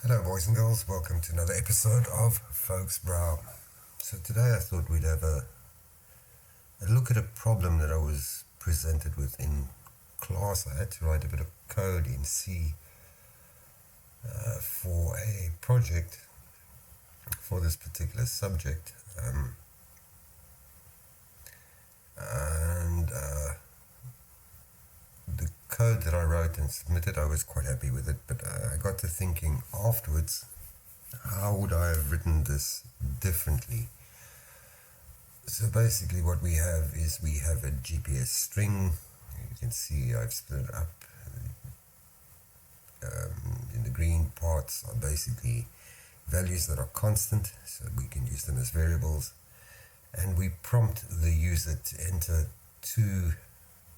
Hello boys and girls, welcome to another episode of FoulkesBrau. So today I thought we'd have a look at a problem that I was presented with in class. I had to write a bit of code in C for a project for this particular subject. The code that I wrote and submitted, I was quite happy with it, but I got to thinking afterwards, how would I have written this differently? So basically what we have is we have a GPS string. You can see I've split it up. In the green parts are basically values that are constant, so we can use them as variables. And we prompt the user to enter two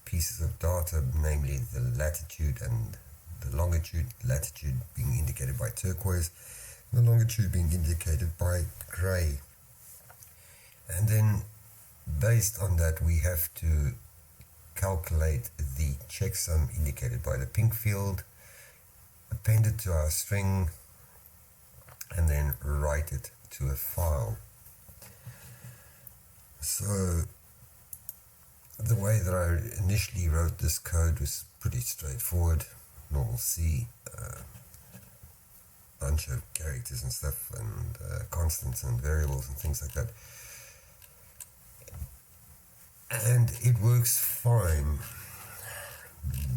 pieces of data, namely the latitude and the longitude, latitude being indicated by turquoise, the longitude being indicated by grey. And then based on that we have to calculate the checksum indicated by the pink field, append it to our string, and then write it to a file. So the way that I initially wrote this code was pretty straightforward, normal C, bunch of characters and stuff, and constants and variables and things like that. And it works fine,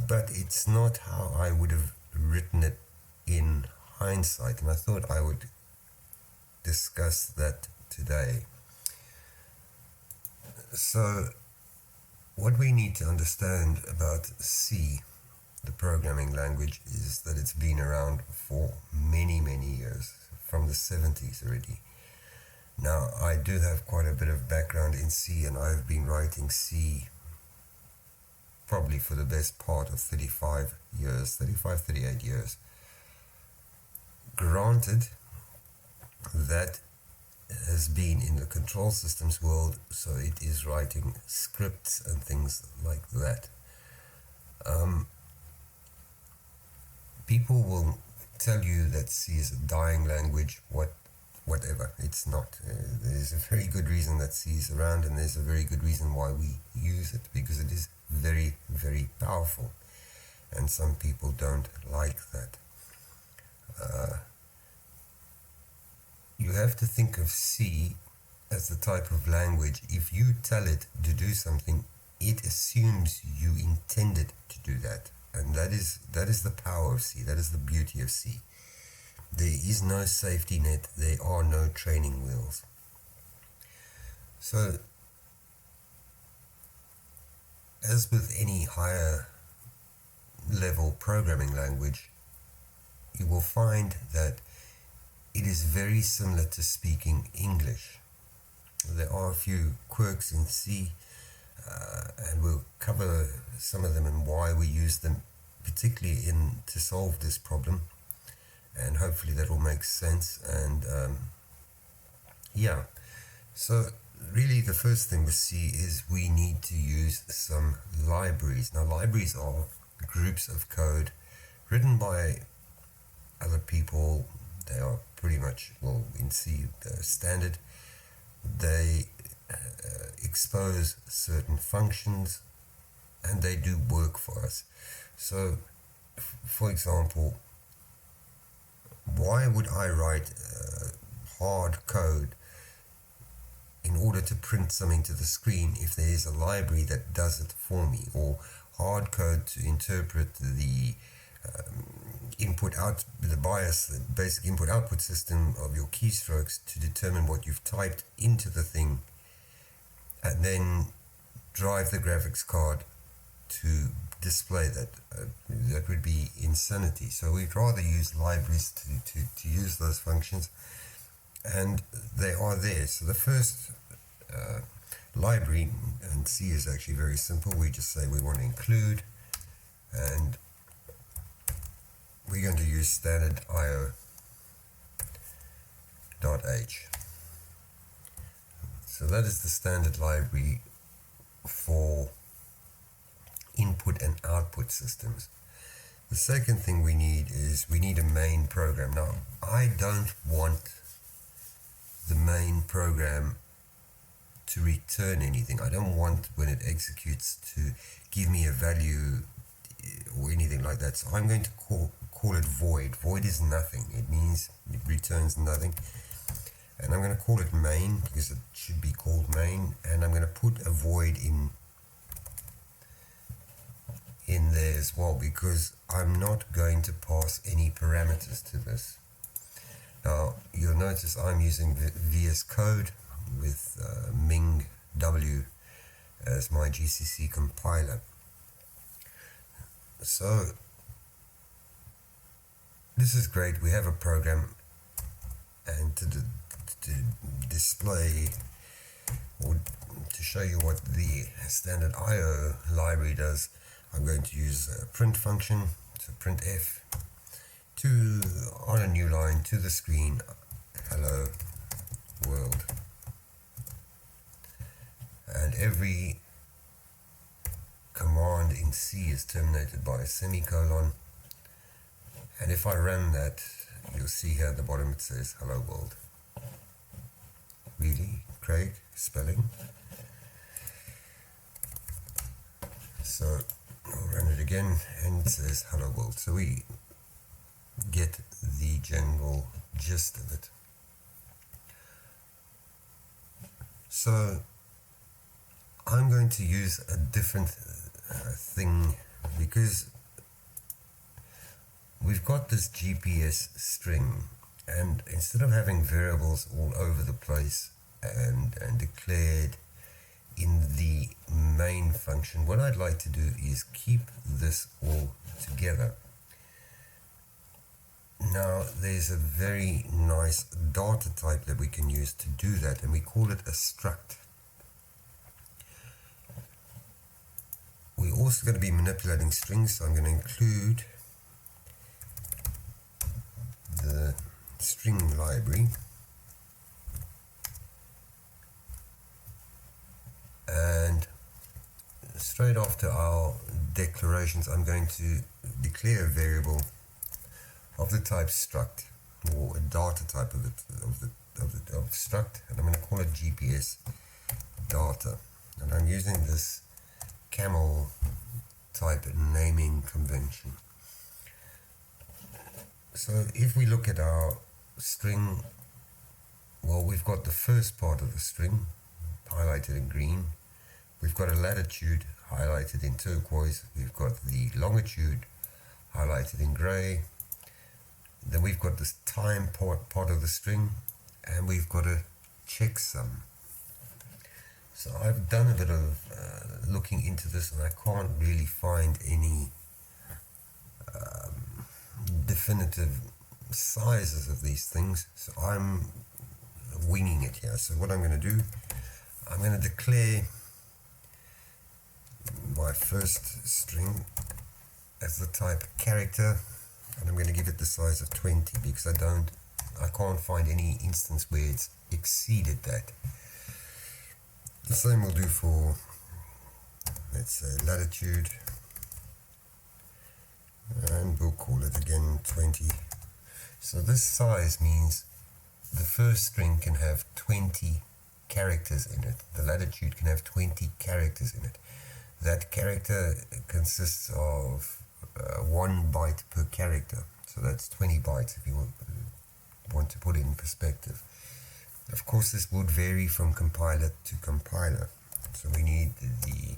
but it's not how I would have written it in hindsight, and I thought I would discuss that today. So what we need to understand about C, the programming language, is that it's been around for many years, from the 70s already. Now, I do have quite a bit of background in C, and I've been writing C probably for the best part of 38 years. Granted, that has been in the control systems world, so it is writing scripts and things like that. People will tell you that C is a dying language, whatever. It's not. There's a very good reason that C is around, and there's a very good reason why we use it, because it is very powerful, and some people don't like that. You have to think of C as the type of language, if you tell it to do something, it assumes you intended to do that. And that is the power of C, that is the beauty of C. There is no safety net, there are no training wheels. So, as with any higher level programming language, you will find that it is very similar to speaking English. There are a few quirks in C, and we'll cover some of them and why we use them, particularly to solve this problem, and hopefully that will make sense. And so really the first thing with C is we need to use some libraries. Now, libraries are groups of code written by other people. They are pretty much, well, in C, standard. They expose certain functions, and they do work for us. So, for example, why would I write hard code in order to print something to the screen if there is a library that does it for me, or hard code to interpret the the bias, the basic input-output system of your keystrokes to determine what you've typed into the thing, and then drive the graphics card to display that. That would be insanity. So we'd rather use libraries to use those functions, and they are there. So the first library, and C is actually very simple. We just say we want to include, and we're going to use standard io.h. So that is the standard library for input and output systems. The second thing we need is we need a main program. Now, I don't want the main program to return anything. I don't want when it executes to give me a value or anything like that. So I'm going to call it void. Void is nothing. It means it returns nothing. And I'm going to call it main because it should be called main. And I'm going to put a void in there as well, because I'm not going to pass any parameters to this. Now you'll notice I'm using VS Code with Ming W as my GCC compiler. So this is great. We have a program, and to display or to show you what the standard IO library does, I'm going to use a print function, so printf on a new line to the screen, hello world, and every command in C is terminated by a semicolon, and if I run that, you'll see here at the bottom it says hello world. Really, Craig, spelling? So I'll run it again and it says hello world. So we get the general gist of it. So I'm going to use a different thing, because we've got this GPS string, and instead of having variables all over the place and declared in the main function, what I'd like to do is keep this all together. Now there's a very nice data type that we can use to do that, and we call it a struct. We're also going to be manipulating strings, so I'm going to include the string library, and straight after our declarations I'm going to declare a variable of the type struct, or a data type of struct, and I'm going to call it GPS data, and I'm using this camel type naming convention. So if we look at our string, well, we've got the first part of the string highlighted in green, we've got a latitude highlighted in turquoise, we've got the longitude highlighted in gray, then we've got this time part of the string, and we've got a checksum. So I've done a bit of looking into this, and I can't really find any definitive sizes of these things, so I'm winging it here. So what I'm going to do, I'm going to declare my first string as the type character, and I'm going to give it the size of 20, because I can't find any instance where it's exceeded that. The same will do for, let's say, latitude, and we'll call it again 20. So this size means the first string can have 20 characters in it. The latitude can have 20 characters in it. That character consists of 1 byte per character, so that's 20 bytes if you want to put it in perspective. Of course, this would vary from compiler to compiler, so we need the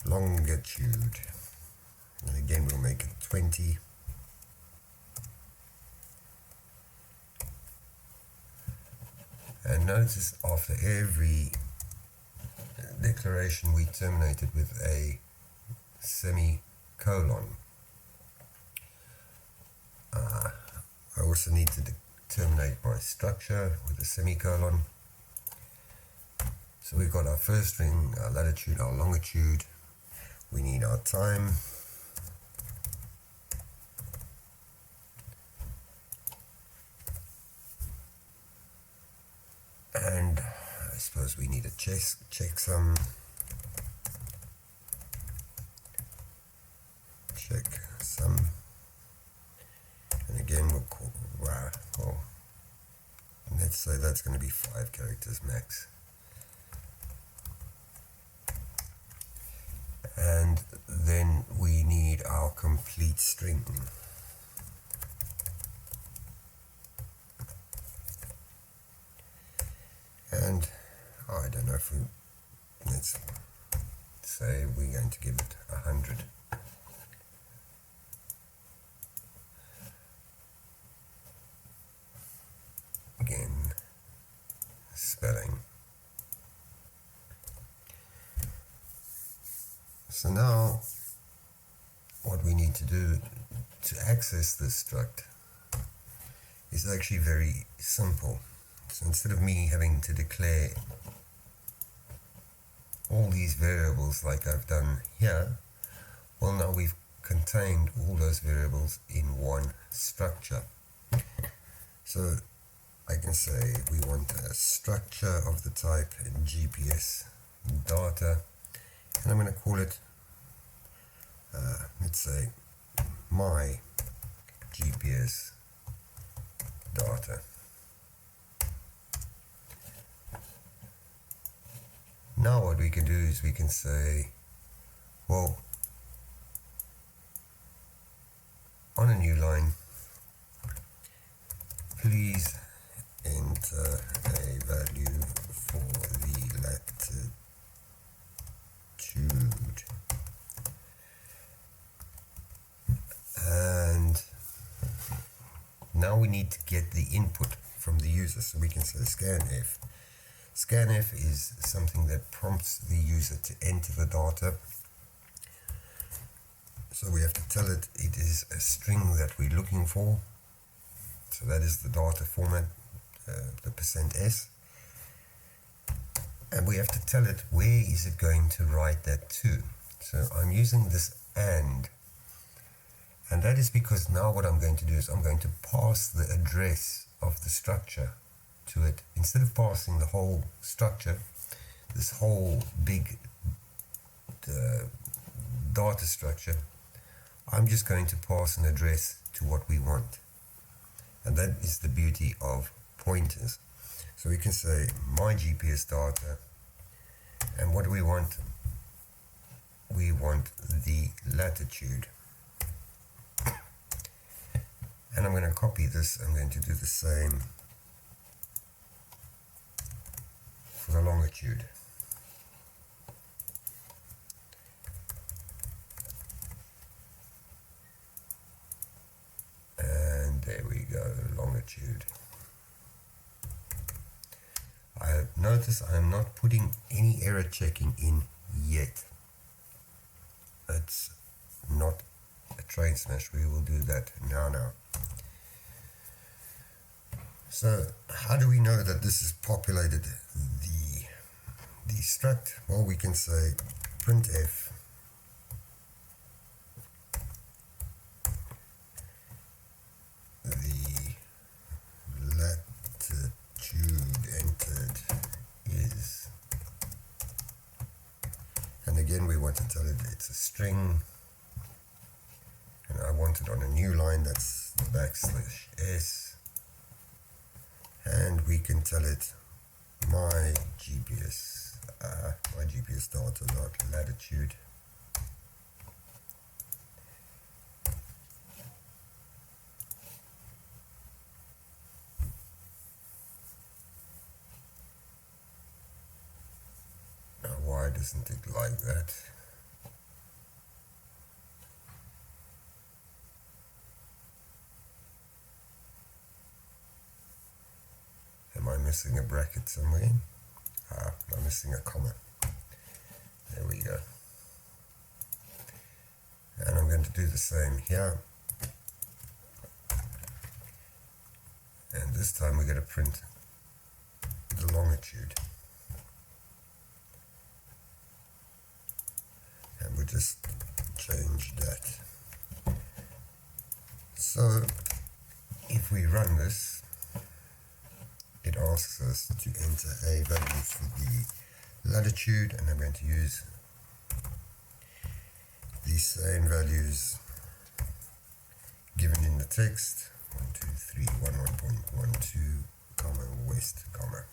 longitude, and again we'll make it 20. And notice after every declaration we terminate it with a semicolon. I also need to terminate my structure with a semicolon. So we've got our first string, our latitude, our longitude, we need our time, and I suppose we need a checksum, and again we'll wow, well, let's say that's going to be 5 characters max. And then we need our complete string. And I don't know if let's say we're going to give it 100. Again, spelling. So now what we need to do to access this struct is actually very simple. So instead of me having to declare all these variables like I've done here, well, now we've contained all those variables in one structure. So I can say we want a structure of the type GPS data, and I'm going to call it, let's say, my GPS data. Now what we can do is we can say, well, on a new line, please enter a value for the latitude. And now we need to get the input from the user, so we can say scanf. Scanf is something that prompts the user to enter the data. So we have to tell it it is a string that we're looking for. So that is the data format, the %s. And we have to tell it where is it going to write that to. So I'm using this and that is because now what I'm going to do is I'm going to pass the address of the structure to it. Instead of passing the whole structure, this whole big data structure, I'm just going to pass an address to what we want. And that is the beauty of pointers. So we can say my GPS data, and what do we want? We want the latitude. And I'm going to copy this. I'm going to do the same for the longitude. And there we go, longitude. I notice I'm not putting any error checking in yet. It's not a train smash. We will do that now. So how do we know that this has populated the struct? Well, we can say printf the latitude entered is, and again we want to tell it it's a string, and I want it on a new line, that's \s, and we can tell it my GPS data dot latitude. Now why doesn't it like that? Am I missing a bracket somewhere? I'm missing a comma. There we go. And I'm going to do the same here. And this time we're going to print the longitude. And we'll just change that. So if we run this, it asks us to enter a value for the latitude, and I'm going to use these same values given in the text. 1, 2, 1.13.11.12, comma, west, comma.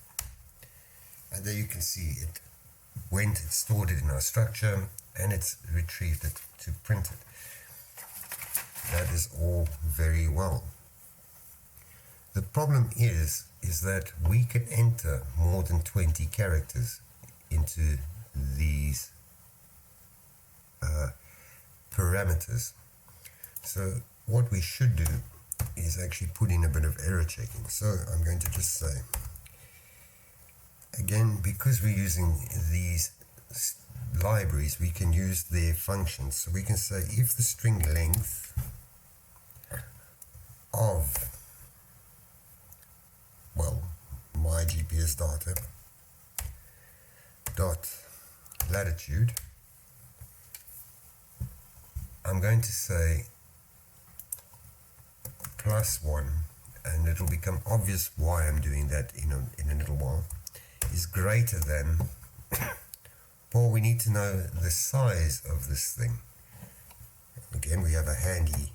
And there you can see it went, it stored it in our structure, and it's retrieved it to print it. That is all very well. The problem is that we can enter more than 20 characters into these parameters. So what we should do is actually put in a bit of error checking. So I'm going to just say, again, because we're using these libraries, we can use their functions. So we can say if the string length of, well, my GPS data dot latitude, I'm going to say +1, and it'll become obvious why I'm doing that in a little while, is greater than, well, we need to know the size of this thing. Again, we have a handy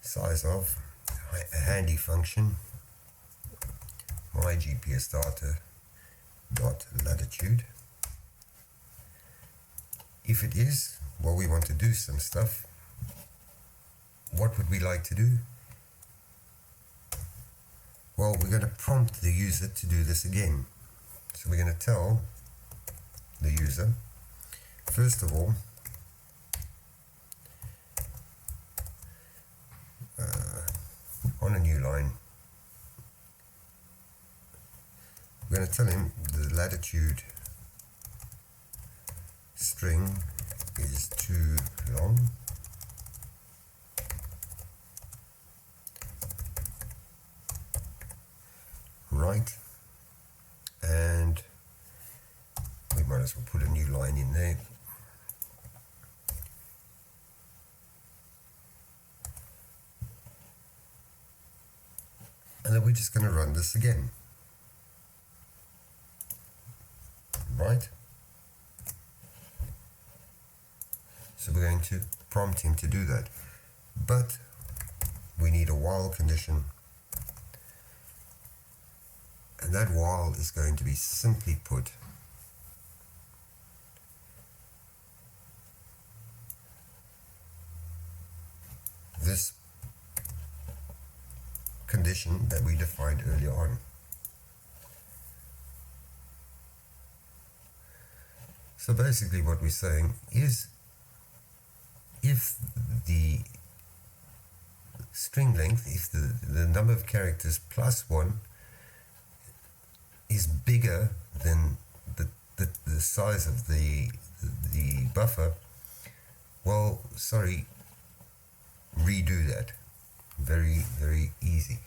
size of, a handy function, my GPS data dot latitude. If it is, well, we want to do some stuff. What would we like to do? Well, we're going to prompt the user to do this again. So we're going to tell the user, first of all, on a new line, we're going to tell him the latitude string is too long. Right, and we might as well put a new line in there. And then we're just going to run this again. Right? So we're going to prompt him to do that. But we need a while condition. And that while is going to be simply put this condition that we defined earlier on. So basically what we're saying is, if the string length, if the number of characters +1 is bigger than the size of the buffer, well, sorry, redo that. Very, very easy.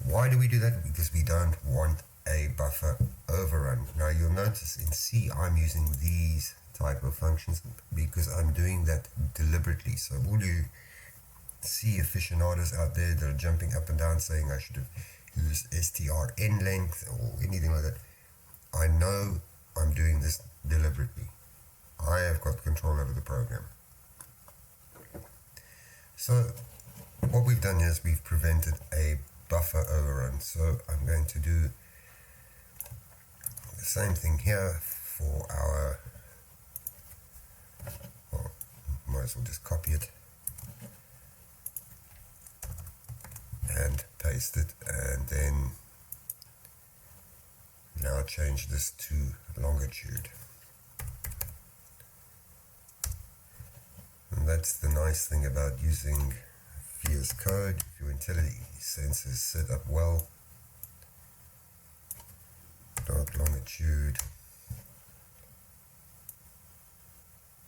Why do we do that? Because we don't want a buffer overrun. Now you'll notice in C I'm using these type of functions because I'm doing that deliberately. So all you C aficionados out there that are jumping up and down saying I should have used strn length or anything like that, I know I'm doing this deliberately. I have got control over the program. So what we've done is we've prevented a buffer overrun. So I'm going to do the same thing here for our, well, might as well just copy it and paste it, and then now change this to longitude. And that's the nice thing about using VS Code. If your IntelliSense is set up well, dot longitude,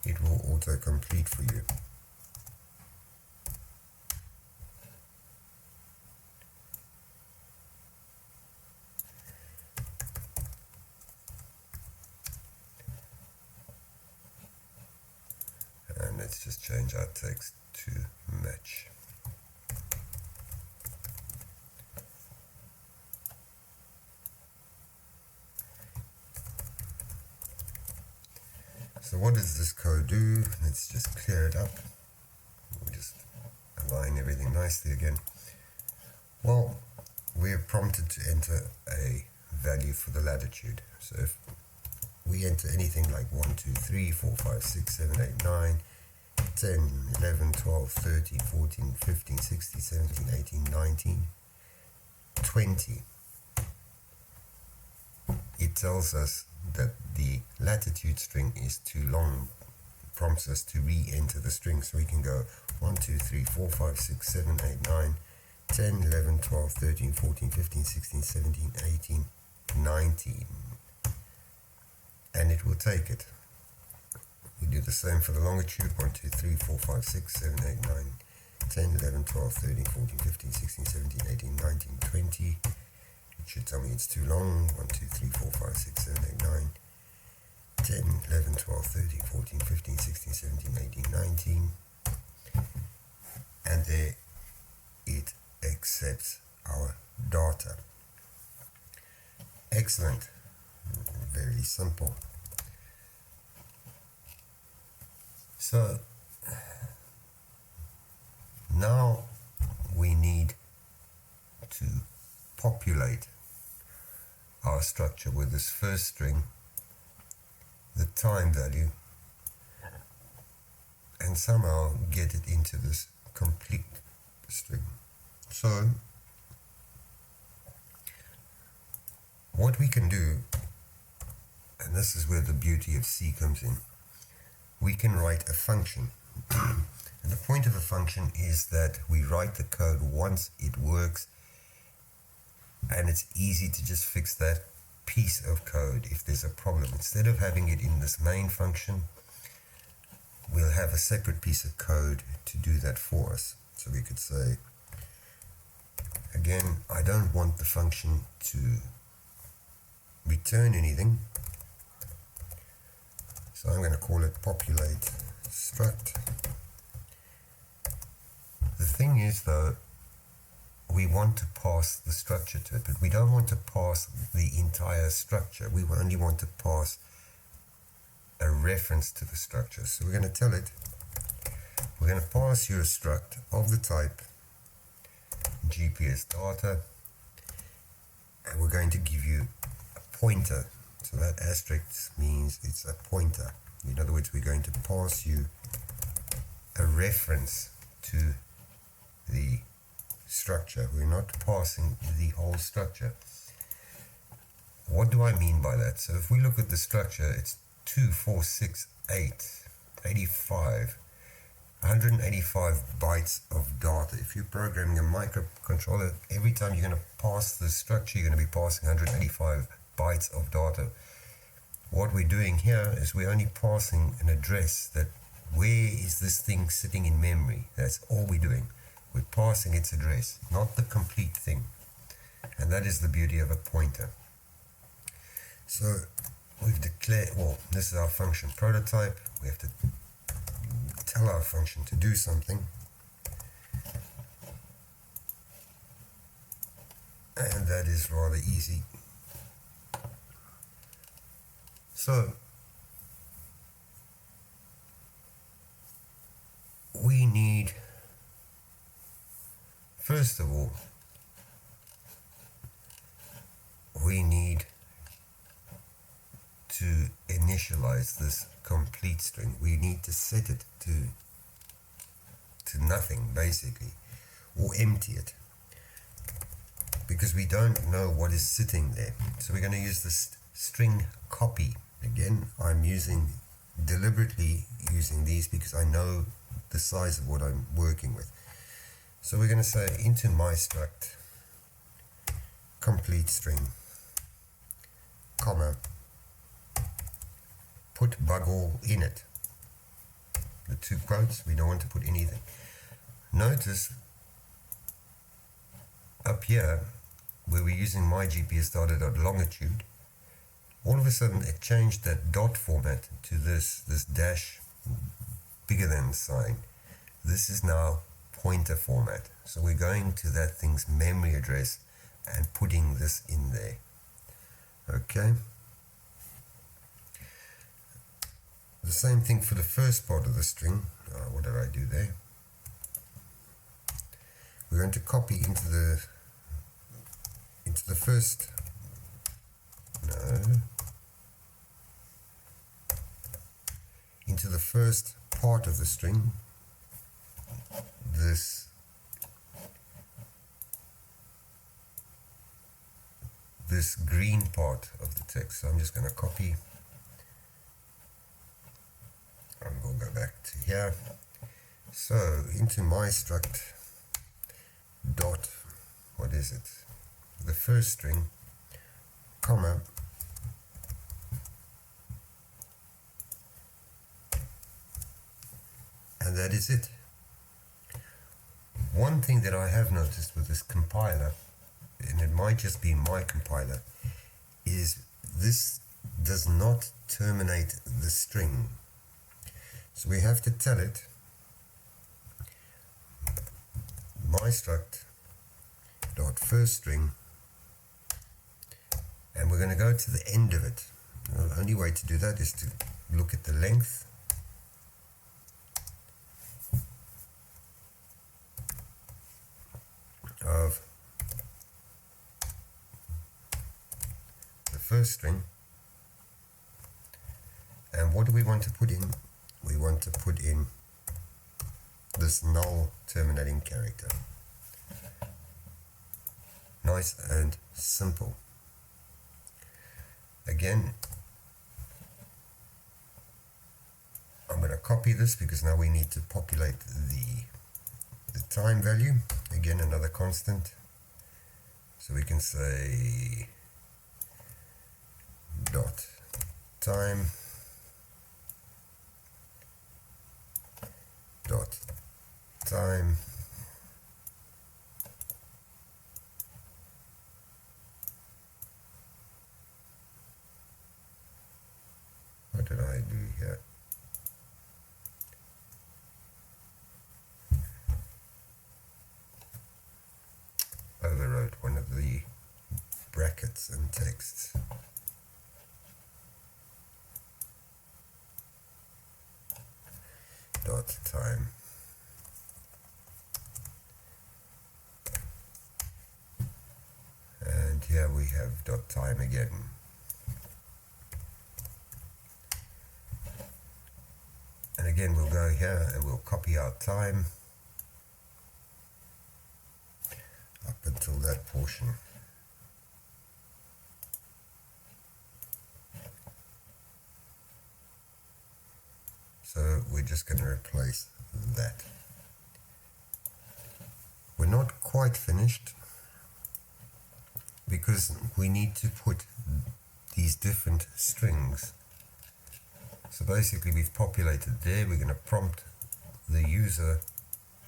it will auto-complete for you. And let's just change our text to match. So what does this code do? Let's just clear it up. We'll just align everything nicely again. Well, we are prompted to enter a value for the latitude. So if we enter anything like 1, 2, 3, 4, 5, 6, 7, 8, 9, 10, 11, 12, 13, 14, 15, 16, 17, 18, 19, 20, it tells us that the latitude string is too long, prompts us to re-enter the string. So we can go 1, 2, 3, 4, 5, 6, 7, 8, 9, 10, 11, 12, 13, 14, 15, 16, 17, 18, 19. And it will take it. We do the same for the longitude, 1, 2, 3, 4, 5, 6, 7, 8, 9, 10, 11, 12, 13, 14, 15, 16, 17, 18, 19, 20. It should tell me it's too long, 1, 2, 3, 4, 5, 6, 7, 8, 9, 10, 11, 12, 13, 14, 15, 16, 17, 18, 19. And there it accepts our data. Excellent. Very simple. So now we need to populate our structure with this first string, the time value, and somehow get it into this complete string. So what we can do, and this is where the beauty of C comes in, we can write a function. And the point of a function is that we write the code once, it works, and it's easy to just fix that piece of code if there's a problem. Instead of having it in this main function, we'll have a separate piece of code to do that for us. So we could say, again, I don't want the function to return anything, so I'm going to call it populate struct. The thing is though, we want to pass the structure to it, but we don't want to pass the entire structure. We only want to pass a reference to the structure. So we're going to tell it, we're going to pass you a struct of the type GPS data, and we're going to give you a pointer. So that asterisk means it's a pointer. In other words, we're going to pass you a reference to the structure. We're not passing the whole structure. What do I mean by that? So if we look at the structure, it's 2, 4, 6, 8, 85, 185 bytes of data. If you're programming a microcontroller, every time you're going to pass the structure, you're going to be passing 185 bytes of data. What we're doing here is we're only passing an address, that where is this thing sitting in memory. That's all we're doing. We're passing its address, not the complete thing. And that is the beauty of a pointer. So we've declared, well, this is our function prototype. We have to tell our function to do something. And that is rather easy. So we need, first of all, we need to initialize this complete string. We need to set it to nothing, basically, or empty it, because we don't know what is sitting there. So we're going to use this string copy. Again, I'm deliberately using these because I know the size of what I'm working with. So we're going to say into my struct complete string, comma, put bugall in it. The two quotes, we don't want to put anything. Notice up here where we're using my GPS data.longitude, all of a sudden it changed that dot format to this dash bigger than sign. This is now pointer format. So we're going to that thing's memory address and putting this in there. Okay. The same thing for the first part of the string. What did I do there? We're going to copy into the the first, into the first part of the string, this green part of the text. So I'm just going to copy, and we'll go back to here. So into my struct dot, what is it? The first string, comma, and that is it. One thing that I have noticed with this compiler, and it might just be my compiler, is this does not terminate the string. So we have to tell it my struct dot first string, and we're going to go to the end of it. The only way to do that is to look at the length of the first string. And what do we want to put in? We want to put in this null terminating character. Nice and simple. Again, I'm going to copy this because now we need to populate the time value. Again, another constant. So we can say dot time dot time what did I do here? Overwrote one of the brackets and texts. Dot time and here we have dot time again. And again we'll go here and we'll copy our time up until that portion. So we're just going to replace that. We're not quite finished because we need to put these different strings. So basically we've populated there. We're going to prompt the user,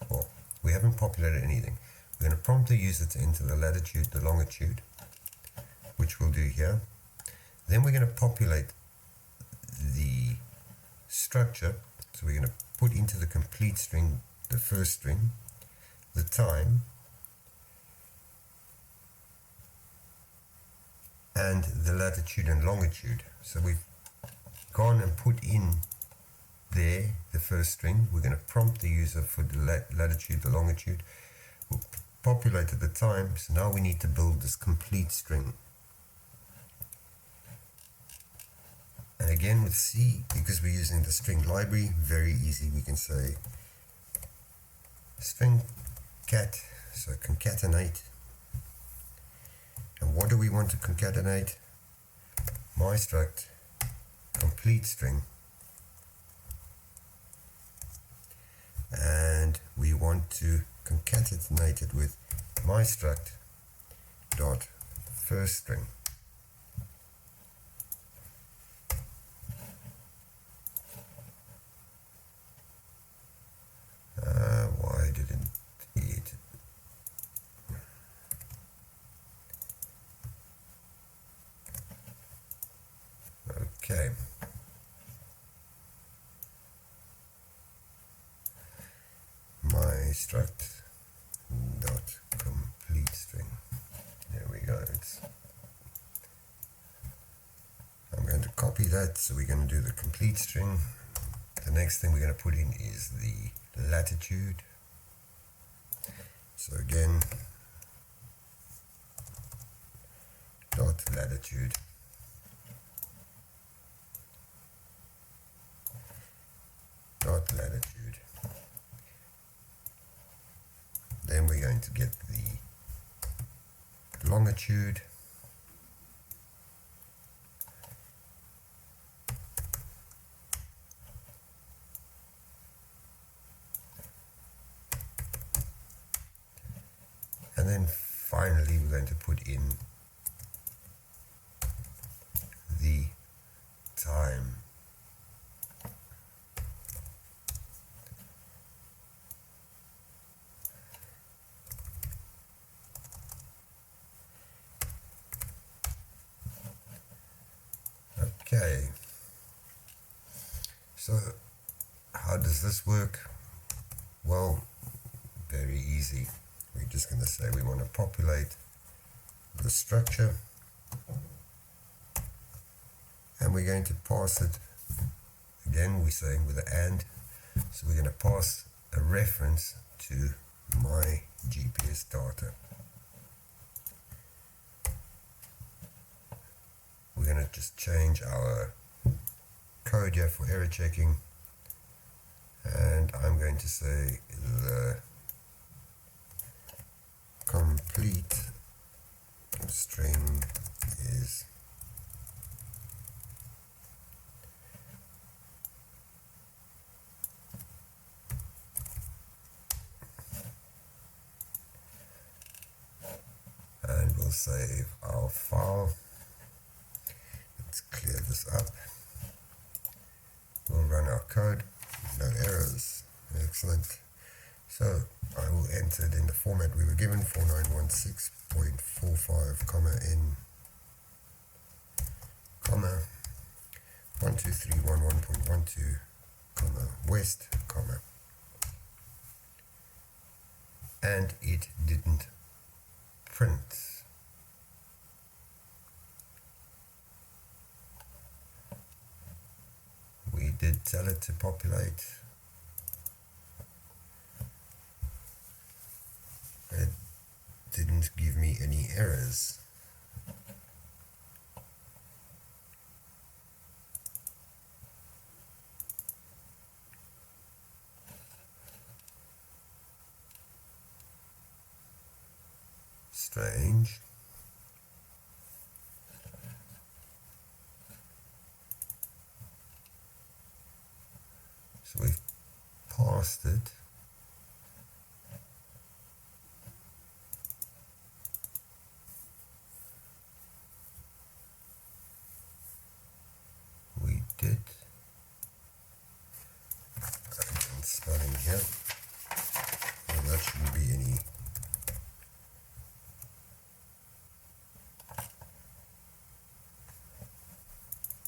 well, we haven't populated anything. We're going to prompt the user to enter the latitude, the longitude, which we'll do here. Then we're going to populate the structure. So we're going to put into the complete string, the first string, the time, and the latitude and longitude. So we've gone and put in there the first string. We're going to prompt the user for the latitude, the longitude. We'll populate at the time. So now we need to build this complete string. And again with C, because we're using the string library, very easy. We can say string cat, so concatenate. And what do we want to concatenate? My struct complete string, and we want to concatenate it with my struct dot first string. Why didn't it? Okay. My struct dot complete string. There we go. I'm going to copy that. So we're going to do the complete string. The next thing we're going to put in is the latitude. So again, latitude. Dot latitude. Then we're going to get the longitude. And then finally we're going to put in the time. Okay, so how does this work? Well, very easy. We're just going to say we want to populate the structure, and we're going to pass it, again we're saying with an AND, so we're going to pass a reference to my GPS data. We're going to just change our code here for error checking, and I'm going to say the complete string is and we'll save our file. Let's clear this up. We'll run our code, no errors, excellent. So I will enter it in the format we were given, 4916.45, comma in, comma 12311.12, comma west, comma, and it didn't print. We did tell it to populate. It didn't give me any errors. Strange. So we've passed it. We did. And spelling here. Well, that shouldn't be any.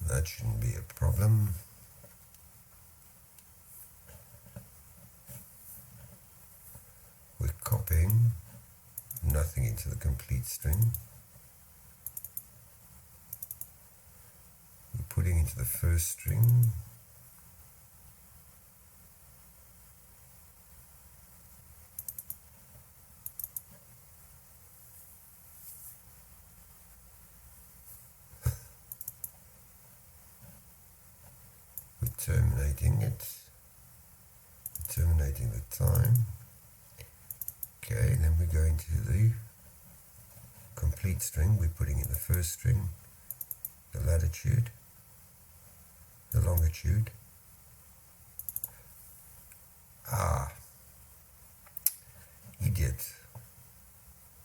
That shouldn't be a problem. We're copying nothing into the complete string. We're putting into the first string. We're terminating it. Terminating the time. Okay, then we go into the complete string. We're putting in the first string, the latitude, the longitude. Ah, idiot.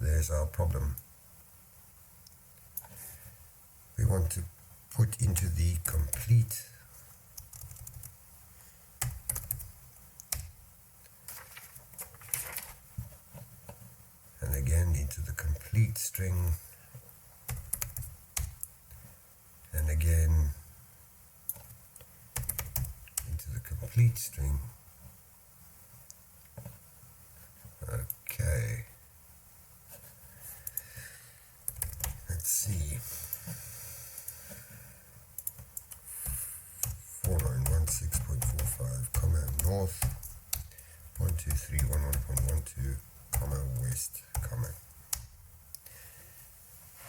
There's our problem. We want to put into the complete and again into the complete string, and again into the complete string. Okay, let's see. 4916.45, comma north, 12311.12, comma west, comma.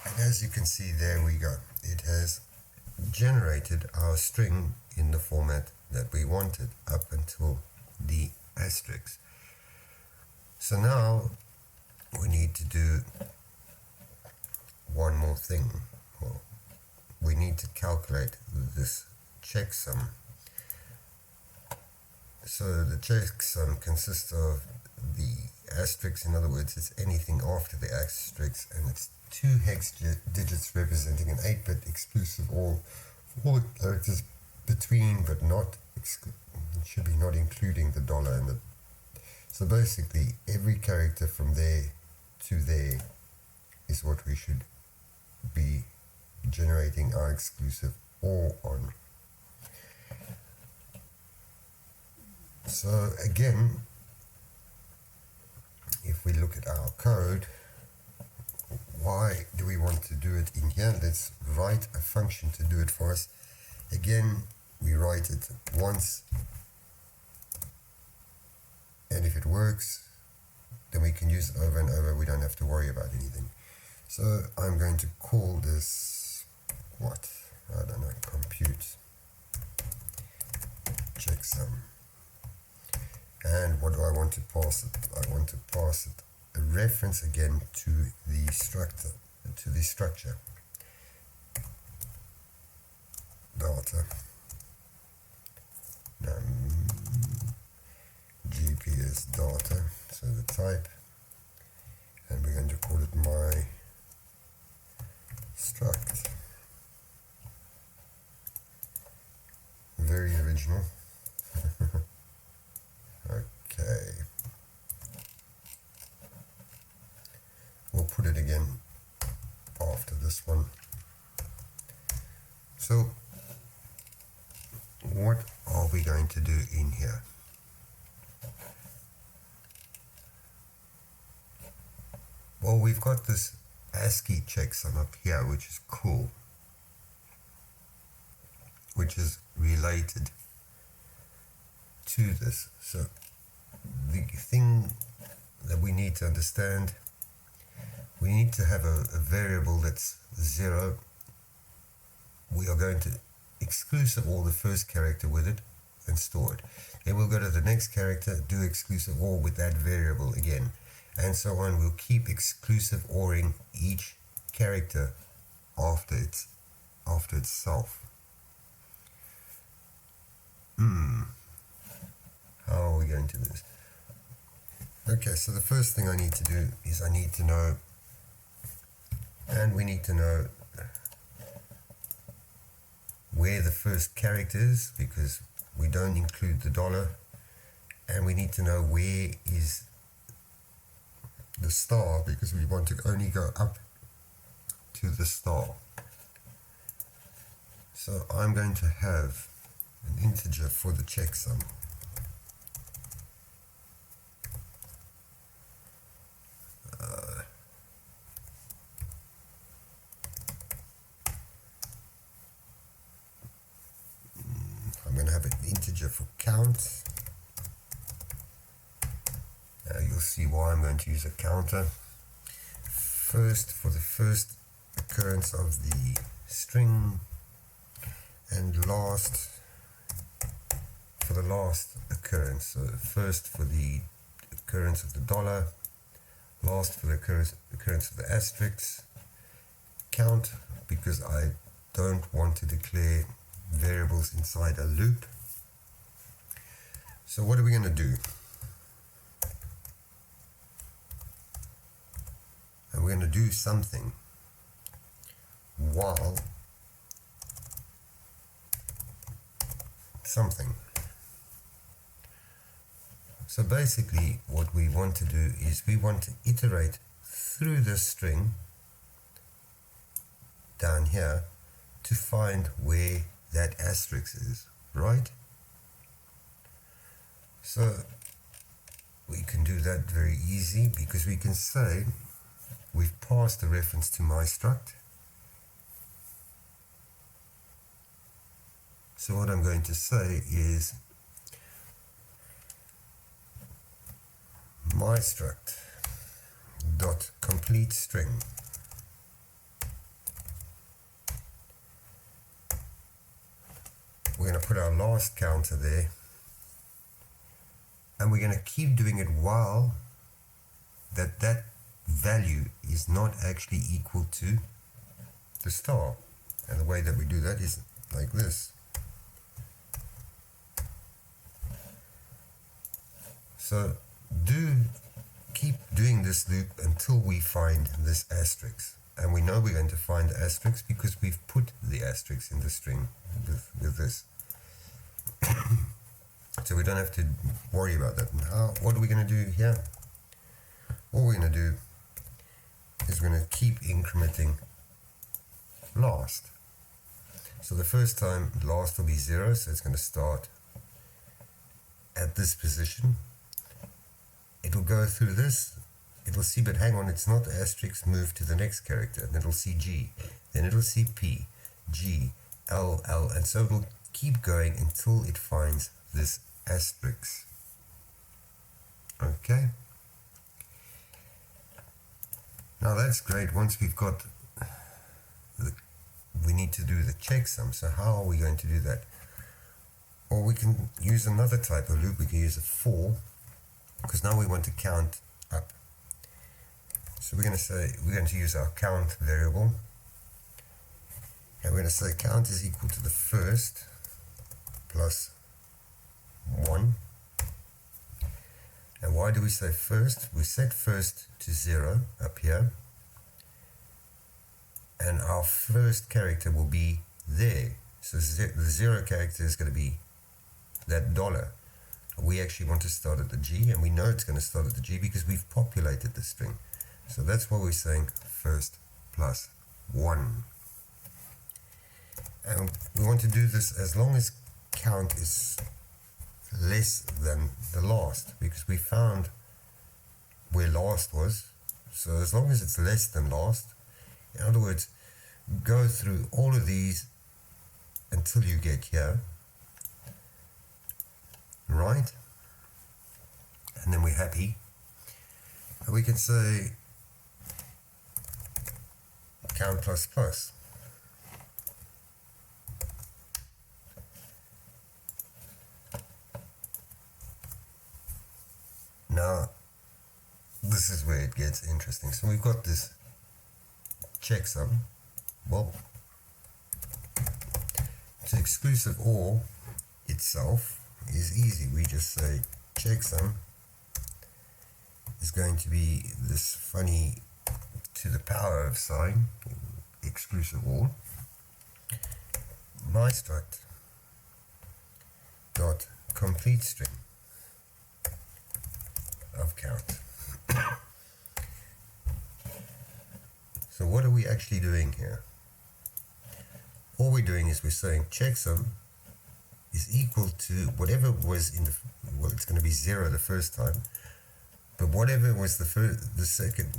And as you can see, there we go. It has generated our string in the format that we wanted up until the asterisk. So now we need to do one more thing. Well, we need to calculate this checksum. So the checksum consists of the asterisk, in other words, it's anything after the asterisk, and it's 2 hex digits representing an 8-bit exclusive OR for all the characters between, but not it should be not including the dollar and the. So basically, every character from there to there is what we should be generating our exclusive OR on. So again, if we look at our code, why do we want to do it in here? Let's write a function to do it for us. Again, we write it once, and if it works, then we can use it over and over. We don't have to worry about anything. So I'm going to call this, what? I don't know, compute checksum. And what do I want to pass it? I want to pass it a reference again to the structure, data, GPS data, so the type, and we're going to call it my struct. Very original. Okay. We'll put it again after this one. So what are we going to do in here? Well, we've got this ASCII checksum up here, which is cool, which is related to this. So the thing that we need to understand, we need to have a variable that's 0. We are going to exclusive OR the first character with it and store it. Then we'll go to the next character, do exclusive OR with that variable again, and so on. We'll keep exclusive ORing each character after itself. How are we going to do this? Okay, so the first thing I need to do is I need to know, and we need to know where the first character is, because we don't include the dollar, and we need to know where is the star, because we want to only go up to the star. So I'm going to have an integer for the checksum. I'm going to have an integer for count. Now you'll see why I'm going to use a counter. First, for the first occurrence of the string, and last for the last occurrence. So first for the occurrence of the dollar, last for the occurrence of the asterisk. Count, because I don't want to declare variables inside a loop. So what are we going to do? And we're going to do something while something. So basically what we want to do is we want to iterate through this string down here to find where that asterisk is, right? So we can do that very easy, because we can say we've passed a reference to my struct. So what I'm going to say is my struct dot complete string we're going to put our last counter there, and we're going to keep doing it while that value is not actually equal to the star. And the way that we do that is like this. So keep doing this loop until we find this asterisk. And we know we're going to find the asterisk because we've put the asterisk in the string with this. So we don't have to worry about that. Now, what are we going to do here? All we're going to do is we're going to keep incrementing last. So the first time last will be 0, so it's going to start at this position. It will go through this, it will see, but hang on, it's not asterisk, move to the next character, and it'll see G, then it'll see P, G, L, L, and so it'll keep going until it finds this asterisk. Okay? Now that's great. Once we've got we need to do the checksum. So how are we going to do that? Or we can use another type of loop. We can use a for, because now we want to count up. So we're going to use our count variable, and we're going to say count is equal to the first plus 1. And why do we say first? We set first to 0 up here, and our first character will be there. So the 0 character is going to be that $. We actually want to start at the G, and we know it's going to start at the G because we've populated the string. So that's why we're saying first plus 1. And we want to do this as long as count is less than the last, because we found where last was. So as long as it's less than last, in other words, go through all of these until you get here, right? And then we're happy. And we can say count plus plus. Now, this is where it gets interesting. So we've got this checksum. Well, to exclusive OR itself is easy. We just say checksum is going to be this funny to the power of sign, exclusive OR, my struct dot complete string of count. So what are we actually doing here? All we're doing is we're saying checksum is equal to whatever was in the, well, it's going to be 0 the first time, but whatever was the second,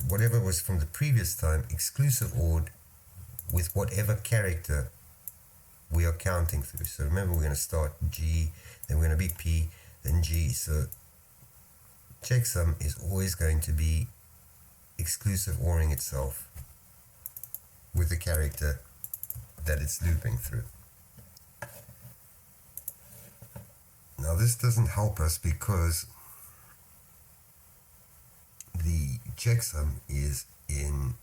whatever was from the previous time, exclusive ORed with whatever character we are counting through. So remember, we're going to start G, then we're going to be P, then G. So checksum is always going to be exclusive ORing itself with the character that it's looping through. Now this doesn't help us because the checksum is in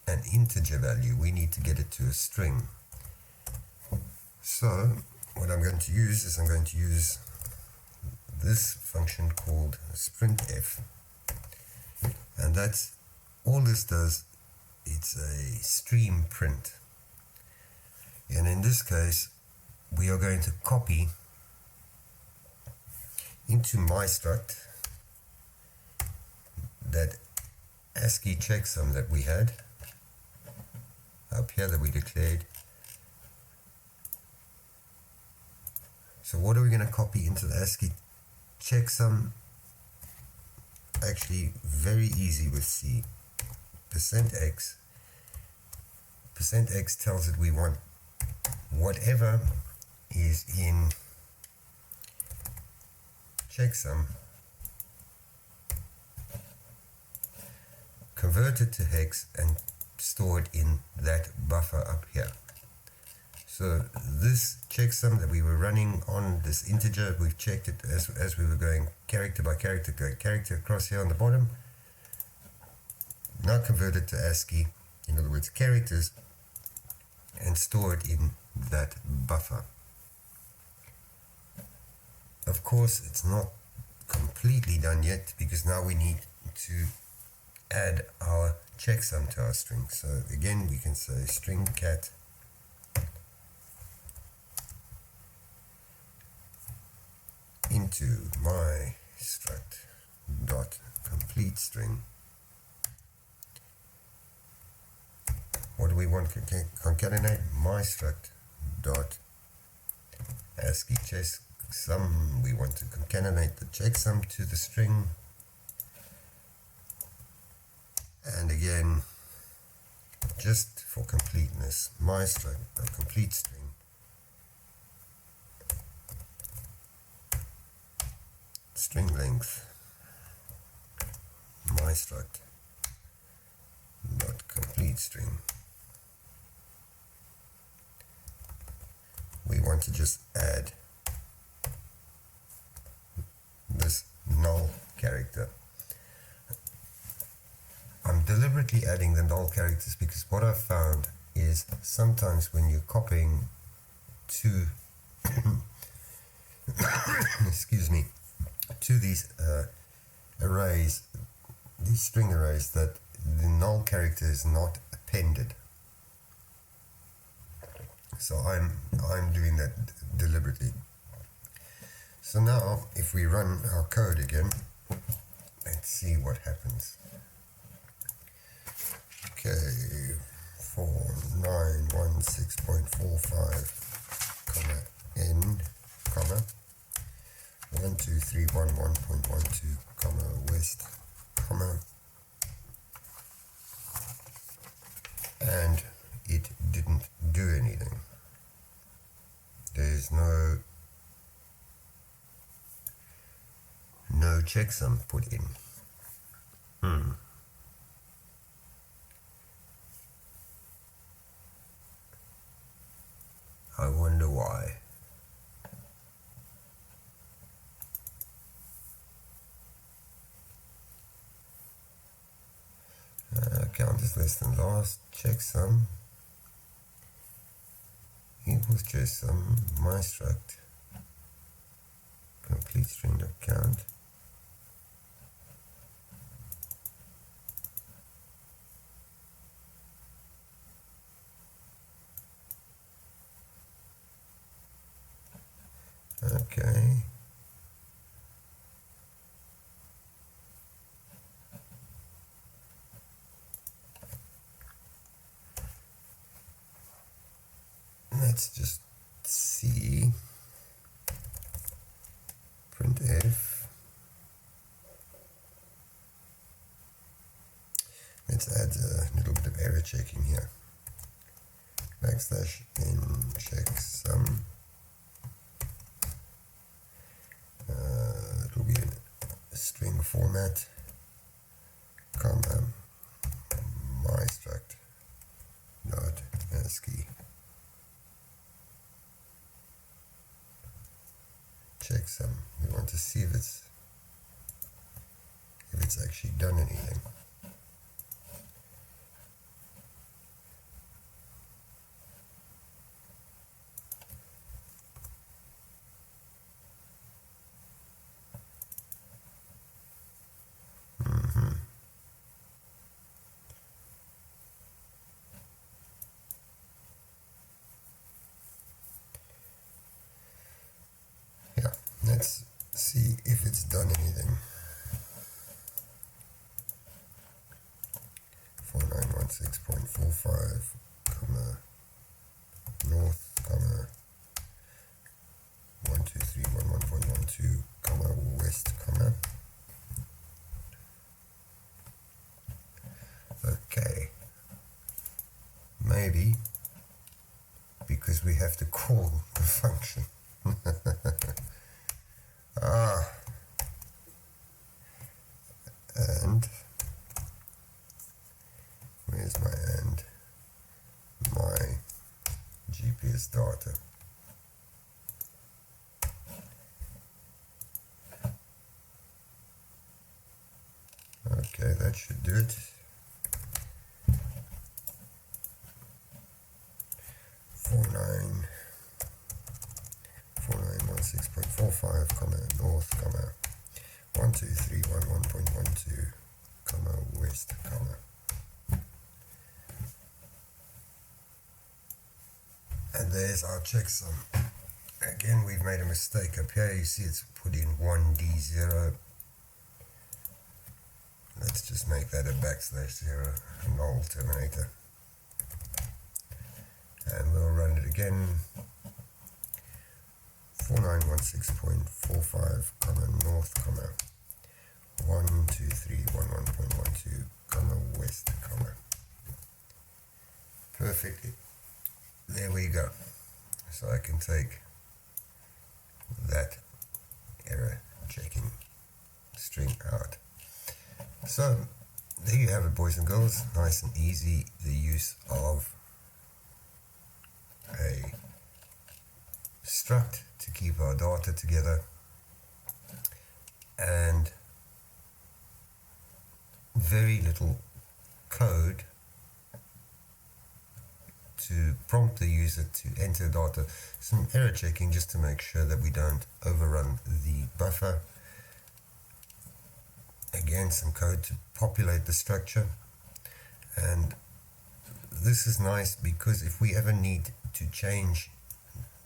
an integer value. We need to get it to a string. So what I'm going to use is I'm going to use this function called sprintf, and that's all this does. It's a stream print, and in this case we are going to copy into my struct that ASCII checksum that we had up here that we declared. So what are we going to copy into the ASCII checksum? Actually very easy with C. %x. %x tells it we want whatever is in checksum convert it to hex and store it in that buffer up here. So this checksum that we were running on this integer, we've checked it as we were going character by character, going character across here on the bottom. Now convert it to ASCII, in other words characters, and store it in that buffer. Of course, it's not completely done yet, because now we need to add our checksum to our string. So again, we can say string cat into my struct dot complete string. What do we want to concatenate? My struct dot ASCII checksum. We want to concatenate the checksum to the string. And again, just for completeness, my struct dot complete string string length my struct dot complete string. We want to just add this null character. I'm deliberately adding the null characters because what I've found is sometimes when you're copying to excuse me, to these arrays, these string arrays, that the null character is not appended. So I'm doing that deliberately. So now if we run our code again, let's see what happens. Okay, 4916.45 comma n comma 12311.12 comma west comma, and it didn't do anything. There's no checksum put in. I wonder why. Count is less than last, checksum equals checksum, my struct complete string dot count. Okay. Let's just see. Printf. Let's add a little bit of error checking here. Backslash n checksum. It will be in a string format, comma, my struct dot ASCII checksum. We want to see if it's actually done anything. Yeah, let's see if it's done anything. 4916.45, comma, north, comma, 12311.12, comma, west, comma. Okay, maybe because we have to call the function. And where's my and? My GPS GPS data. Okay, that should do it. 4916.45, north, 12311.12, west, and there's our checksum. Again, we've made a mistake up here. You see it's put in 1D0. Let's just make that a \0, a null terminator. And we'll run it again. 4916.45, north, 12311.12, west, Perfect. There we go. So I can take that error checking string out. So there you have it, boys and girls. Nice and easy, the use of a struct to keep our data together, and very little code to prompt the user to enter data. Some error checking just to make sure that we don't overrun the buffer. Again, some code to populate the structure. And this is nice because if we ever need to change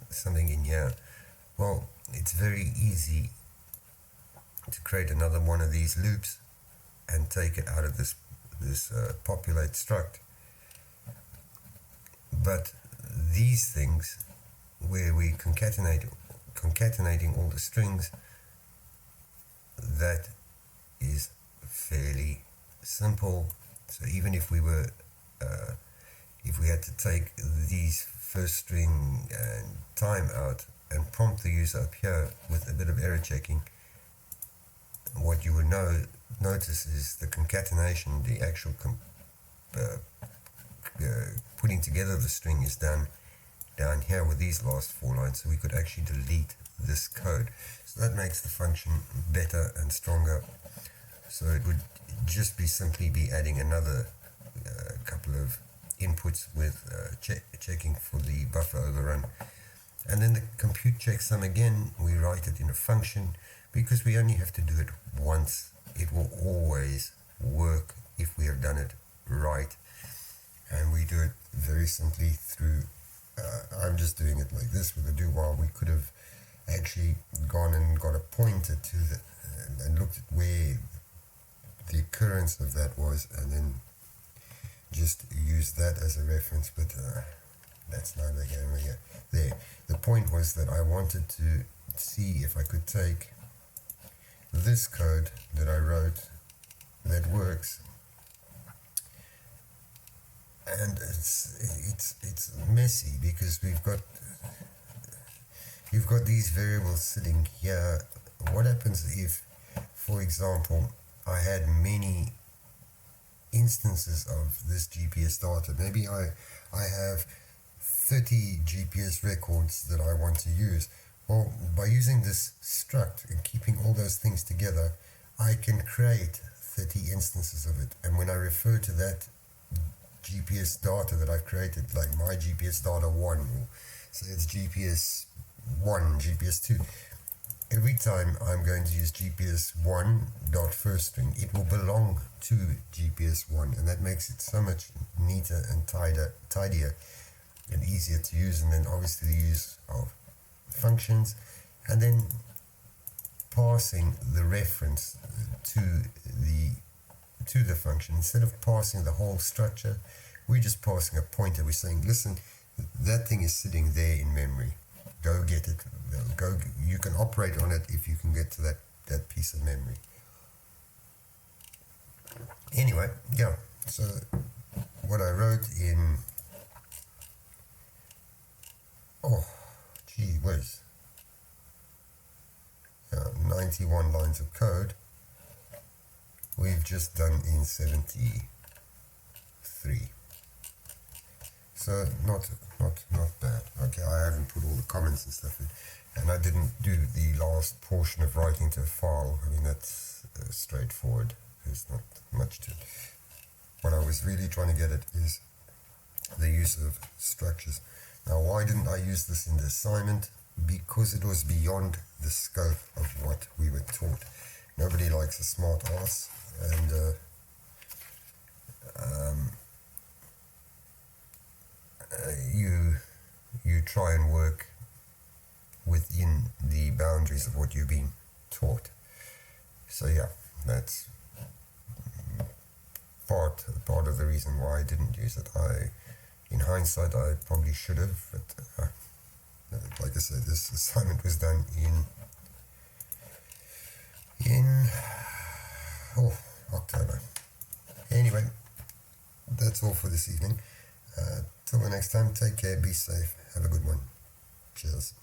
something in here, well, it's very easy to create another one of these loops and take it out of this populate struct. But these things where we concatenating all the strings, that is fairly simple. So even if we were if we had to take these first string and time out and prompt the user up here with a bit of error checking, what you would notice is the concatenation, the actual putting together the string is done down here with these last 4 lines, so we could actually delete this code. So that makes the function better and stronger. So it would just simply be adding another couple of inputs with checking for the buffer overrun. And then the compute checksum, again, we write it in a function because we only have to do it once. It will always work if we have done it right. And we do it very simply through, I'm just doing it like this with a do while. We could have actually gone and got a pointer to the, and looked at where the occurrence of that was, and then just use that as a reference, but that's neither here nor here. There. The point was that I wanted to see if I could take this code that I wrote that works, and it's messy because you've got these variables sitting here. What happens if, for example, I had many instances of this GPS data? Maybe I have 30 GPS records that I want to use. Well, by using this struct and keeping all those things together, I can create 30 instances of it. And when I refer to that GPS data that I've created, like my GPS data 1, or say it's GPS 1, GPS 2, every time I'm going to use GPS 1 dot first string, it will belong to GPS 1, and that makes it so much neater and tidier and easier to use. And then obviously the use of functions, and then passing the reference to the function. Instead of passing the whole structure, we're just passing a pointer. We're saying, listen, that thing is sitting there in memory. Go get it. Go. You can operate on it if you can get to that piece of memory. Anyway, yeah. So what I wrote in, 91 lines of code, we've just done in 73. So not bad. Okay, I haven't put all the comments and stuff in, and I didn't do the last portion of writing to a file. I mean, that's straightforward. There's not much to it. What I was really trying to get at is the use of structures. Now, why didn't I use this in the assignment? Because it was beyond the scope of what we were taught. Nobody likes a smart ass, and you try and work within the boundaries of what you've been taught. So yeah, that's part of the reason why I didn't use it. In hindsight, I probably should have, but like I said, this assignment was done in October. Anyway, that's all for this evening. Till the next time, take care, be safe, have a good one. Cheers.